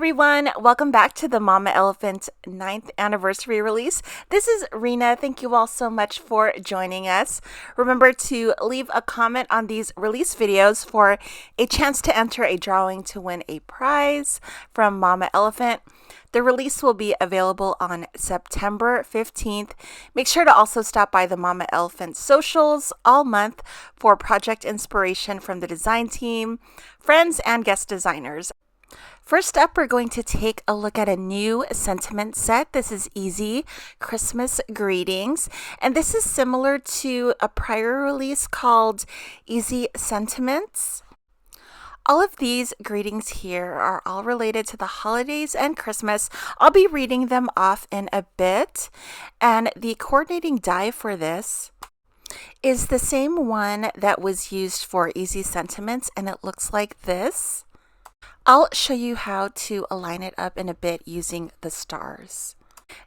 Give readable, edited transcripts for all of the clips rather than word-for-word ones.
everyone, welcome back to the Mama Elephant 9th anniversary release. This is Rena. Thank you all so much for joining us. Remember to leave a comment on these release videos for a chance to enter a drawing to win a prize from Mama Elephant. The release will be available on September 15th. Make sure to also stop by the Mama Elephant socials all month for project inspiration from the design team, friends, and guest designers. First up, we're going to take a look at a new sentiment set. This is Easy Christmas Greetings, and this is similar to a prior release called Easy Sentiments. All of these greetings here are all related to the holidays and Christmas. I'll be reading them off in a bit, and the coordinating die for this is the same one that was used for Easy Sentiments, and it looks like this. I'll show you how to align it up in a bit using the stars.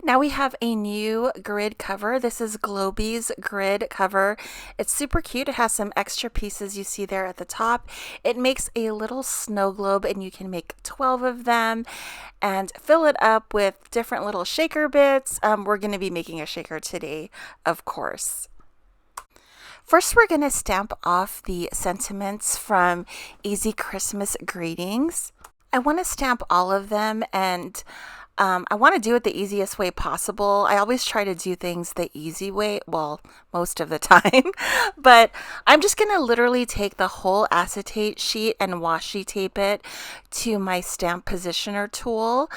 Now we have a new grid cover. This is Globies grid cover. It's super cute. It has some extra pieces you see there at the top. It makes a little snow globe, and you can make 12 of them and fill it up with different little shaker bits. We're going to be making a shaker today, of course. First, we're going to stamp off the sentiments from Easy Christmas Greetings. I want to stamp all of them, and I want to do it the easiest way possible. I always try to do things the easy way, well, most of the time, but I'm just going to literally take the whole acetate sheet and washi tape it to my stamp positioner tool.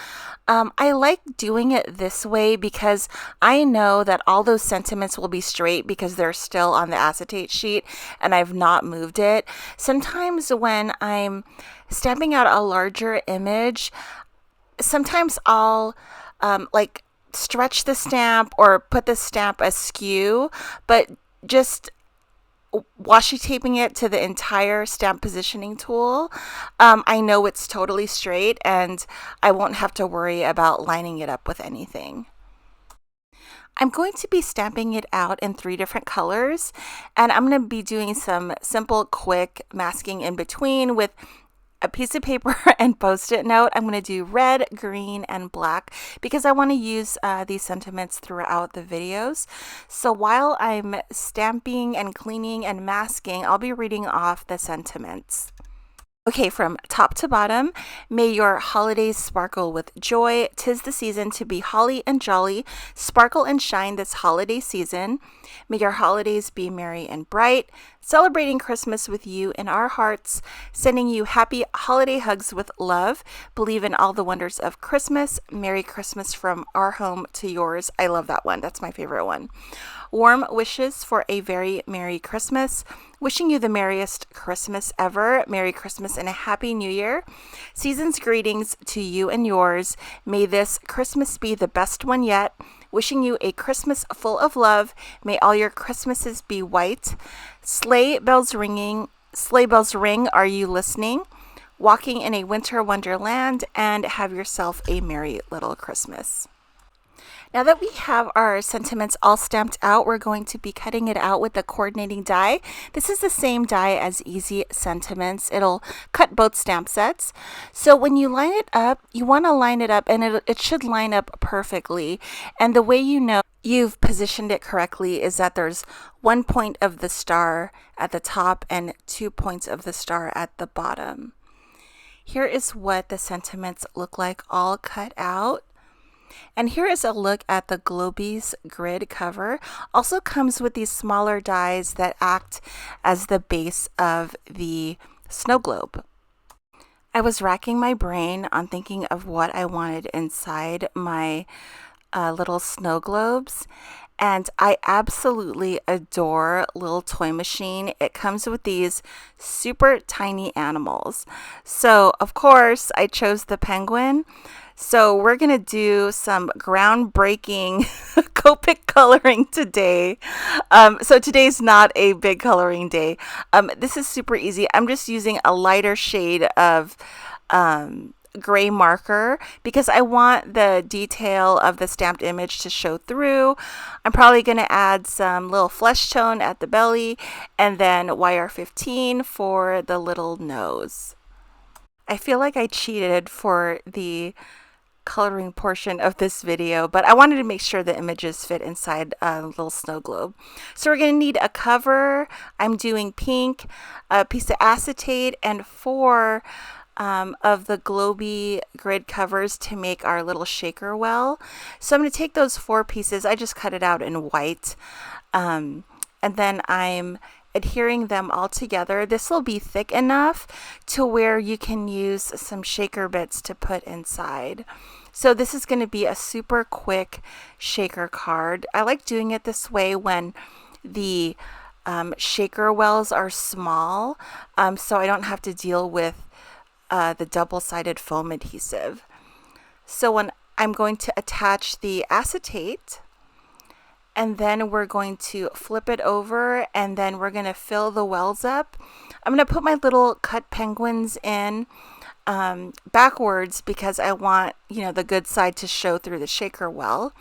I like doing it this way because I know that all those sentiments will be straight because they're still on the acetate sheet and I've not moved it. Sometimes when I'm stamping out a larger image, sometimes I'll stretch the stamp or put the stamp askew, but just washi taping it to the entire stamp positioning tool, I know it's totally straight and I won't have to worry about lining it up with anything. I'm going to be stamping it out in 3 different colors, and I'm going to be doing some simple, quick masking in between with a piece of paper and post-it note. I'm going to do red, green, and black because I want to use these sentiments throughout the videos. So while I'm stamping and cleaning and masking, I'll be reading off the sentiments. Okay, from top to bottom, may your holidays sparkle with joy. 'Tis the season to be holly and jolly. Sparkle and shine this holiday season. May your holidays be merry and bright. Celebrating Christmas with you in our hearts. Sending you happy holiday hugs with love. Believe in all the wonders of Christmas. Merry Christmas from our home to yours. I love that one. That's my favorite one. Warm wishes for a very Merry Christmas. Wishing you the merriest Christmas ever. Merry Christmas and a Happy New Year. Season's greetings to you and yours. May this Christmas be the best one yet. Wishing you a Christmas full of love. May all your Christmases be white. Sleigh bells ring. Are you listening? Walking in a winter wonderland, and have yourself a merry little Christmas. Now that we have our sentiments all stamped out, we're going to be cutting it out with the coordinating die. This is the same die as Easy Sentiments. It'll cut both stamp sets. So when you line it up, you want to line it up and it should line up perfectly. And the way you know you've positioned it correctly is that there's 1 point of the star at the top and 2 points of the star at the bottom. Here is what the sentiments look like all cut out. And here is a look at the Globies grid cover. Also comes with these smaller dies that act as the base of the snow globe. I was racking my brain on thinking of what I wanted inside my little snow globes. And I absolutely adore Lil Toy Machine. It comes with these super tiny animals. So, of course, I chose the penguin. So we're going to do some groundbreaking Copic coloring today. So today's not a big coloring day. This is super easy. I'm just using a lighter shade of gray marker because I want the detail of the stamped image to show through. I'm probably going to add some little flesh tone at the belly and then YR15 for the little nose. I feel like I cheated for the coloring portion of this video, but I wanted to make sure the images fit inside a little snow globe. So we're going to need a cover. I'm doing pink, a piece of acetate, and 4 of the Globie grid covers to make our little shaker well. So I'm going to take those 4 pieces. I just cut it out in white. And then I'm adhering them all together. This will be thick enough to where you can use some shaker bits to put inside. So this is going to be a super quick shaker card. I like doing it this way when the shaker wells are small, so I don't have to deal with the double-sided foam adhesive. So when I'm going to attach the acetate, and then we're going to flip it over, and then we're going to fill the wells up. I'm going to put my little cut penguins in backwards because I want, the good side to show through the shaker well.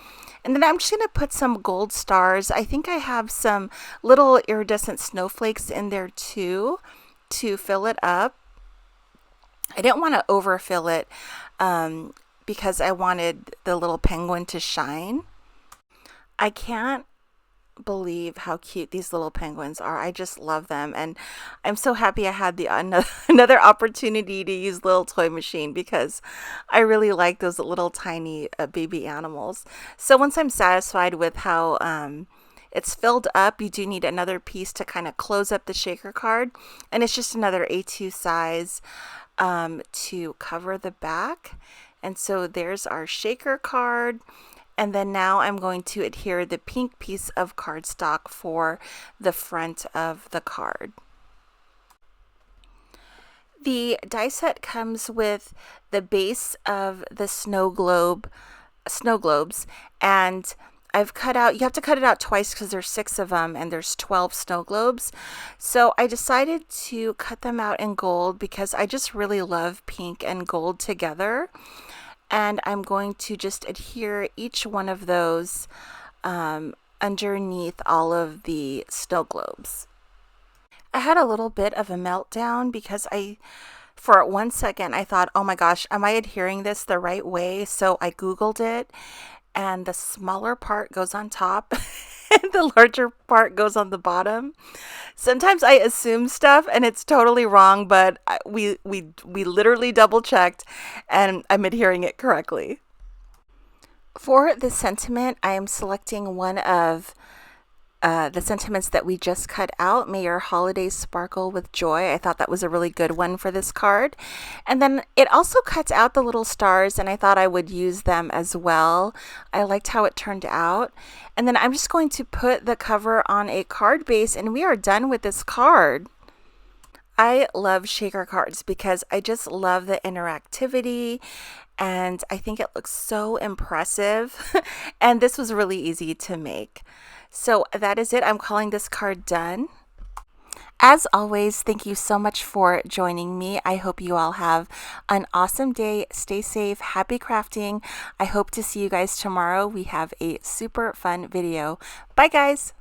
And then I'm just going to put some gold stars. I think I have some little iridescent snowflakes in there too to fill it up. I didn't want to overfill it because I wanted the little penguin to shine. I can't believe how cute these little penguins are. I just love them, and I'm so happy I had the another opportunity to use Lil Toy Machine because I really like those little tiny baby animals. So once I'm satisfied with how it's filled up, you do need another piece to kind of close up the shaker card, and it's just another A2 size to cover the back. And so there's our shaker card. And then now I'm going to adhere the pink piece of cardstock for the front of the card. The die set comes with the base of the snow globes, and I've cut out, you have to cut it out twice because there's 6 of them and there's 12 snow globes. So I decided to cut them out in gold because I just really love pink and gold together. And I'm going to just adhere each one of those underneath all of the snow globes. I had a little bit of a meltdown because for 1 second, I thought, oh my gosh, am I adhering this the right way? So I Googled it, and the smaller part goes on top and the larger part goes on the bottom. Sometimes I assume stuff and it's totally wrong, but we literally double checked and I'm adhering it correctly. For the sentiment, I am selecting one of the sentiments that we just cut out. May your holidays sparkle with joy. I thought that was a really good one for this card. And then it also cuts out the little stars, and I thought I would use them as well. I liked how it turned out. And then I'm just going to put the cover on a card base, and we are done with this card. I love shaker cards because I just love the interactivity, and I think it looks so impressive. And this was really easy to make. So that is it. I'm calling this card done. As always, thank you so much for joining me. I hope you all have an awesome day. Stay safe. Happy crafting. I hope to see you guys tomorrow. We have a super fun video. Bye, guys.